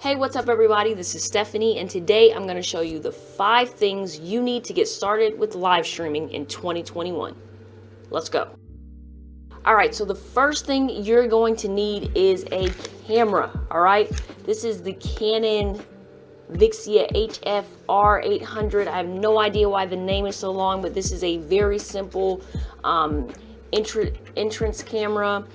Hey, what's up everybody? This is Stephanie, and today I'm going to show you the 5 things you need to get started with live streaming in 2021. Let's go. Alright, so the first thing you're going to need is a camera, alright? This is the Canon Vixia HF-R 800. I have no idea why the name is so long, but this is a very simple entrance camera.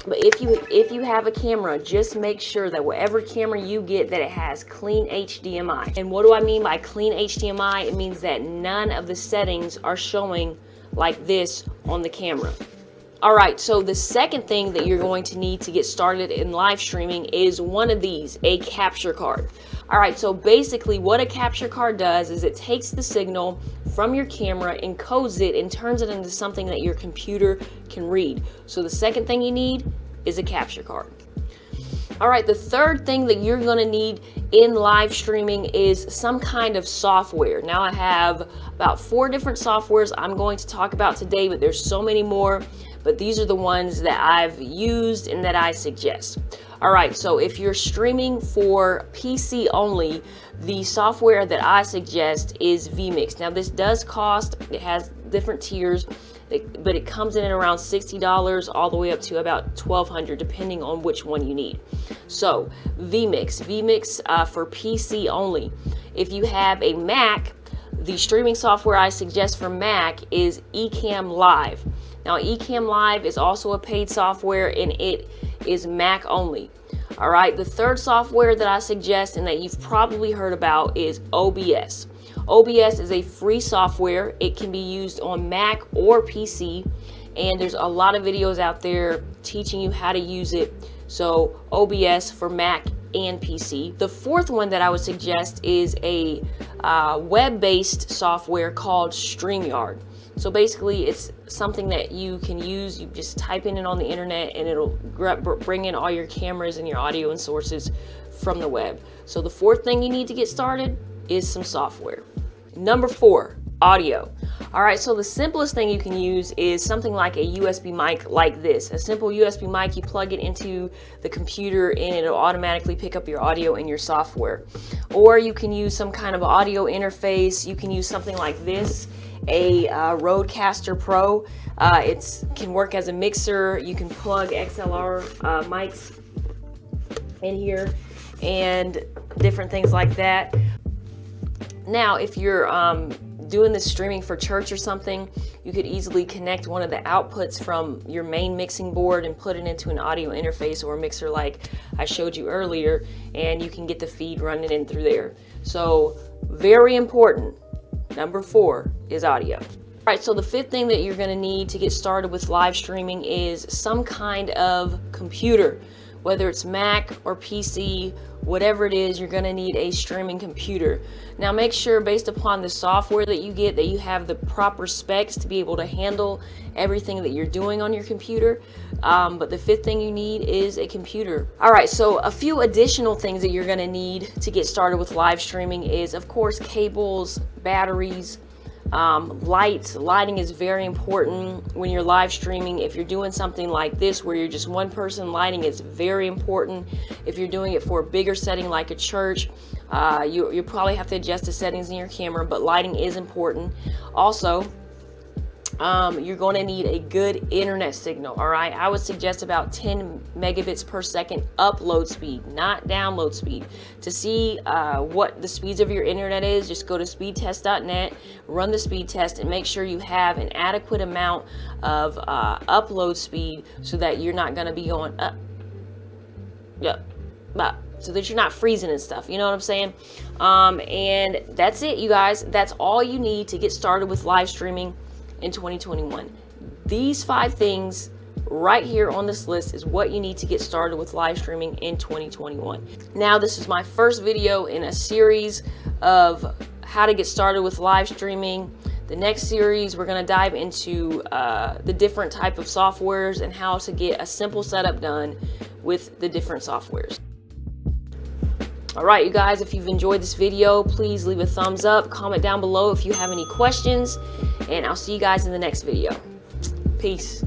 But if you have a camera, just make sure that whatever camera you get, that it has clean HDMI. And what do I mean by clean HDMI? It means that none of the settings are showing like this on the camera. Alright, so the second thing that you're going to need to get started in live streaming is one of these, a capture card. Alright, so basically what a capture card does is it takes the signal from your camera, encodes it, and turns it into something that your computer can read. So the second thing you need is a capture card. Alright, the third thing that you're going to need in live streaming is some kind of software. Now I have about 4 different softwares I'm going to talk about today, but there's so many more. But these are the ones that I've used and that I suggest. Alright, so if you're streaming for PC only, the software that I suggest is Vmix. Now this does cost, it has different tiers, but it comes in at around $60 all the way up to about $1,200 depending on which one you need. So Vmix for PC only. If you have a Mac, the streaming software I suggest for Mac is Ecamm Live. Now Ecamm Live is also a paid software and it is Mac only. Alright, the third software that I suggest and that you've probably heard about is OBS. OBS is a free software. It can be used on Mac or PC, and there's a lot of videos out there teaching you how to use it. So OBS for Mac and PC. The fourth one that I would suggest is a web-based software called StreamYard. So basically it's something that you can use. You just type in it on the internet and it'll bring in all your cameras and your audio and sources from the web. So the fourth thing you need to get started is some software. Number 4, audio. Alright, so the simplest thing you can use is something like a USB mic like this. A simple USB mic, you plug it into the computer and it'll automatically pick up your audio in your software. Or you can use some kind of audio interface. You can use something like this, a Rodecaster Pro. It can work as a mixer. You can plug XLR mics in here and different things like that. Now, if you're doing this streaming for church or something, you could easily connect one of the outputs from your main mixing board and put it into an audio interface or a mixer like I showed you earlier, and you can get the feed running in through there. So very important. Number 4 is audio. Alright, so the 5th thing that you're going to need to get started with live streaming is some kind of computer. Whether it's Mac or PC, whatever it is, you're going to need a streaming computer. Now make sure, based upon the software that you get, that you have the proper specs to be able to handle everything that you're doing on your computer. But the 5th thing you need is a computer. Alright, so a few additional things that you're going to need to get started with live streaming is, of course, cables, batteries, lights. Lighting is very important when you're live streaming. If you're doing something like this where you're just one person, lighting is very important. If you're doing it for a bigger setting like a church, you probably have to adjust the settings in your camera, but lighting is important. Also, you're going to need a good internet signal. Alright, I would suggest about 10 megabits per second upload speed, not download speed. To see what the speeds of your internet is, just go to speedtest.net, run the speed test, and make sure you have an adequate amount of upload speed so that you're not going to be going so that you're not freezing and stuff, you know what I'm saying? And that's it, you guys. That's all you need to get started with live streaming in 2021. These 5 things right here on this list is what you need to get started with live streaming in 2021. Now, this is my first video in a series of how to get started with live streaming. The next series, we're going to dive into the different type of softwares and how to get a simple setup done with the different softwares. Alright, you guys, if you've enjoyed this video, please leave a thumbs up, comment down below if you have any questions, and I'll see you guys in the next video. Peace.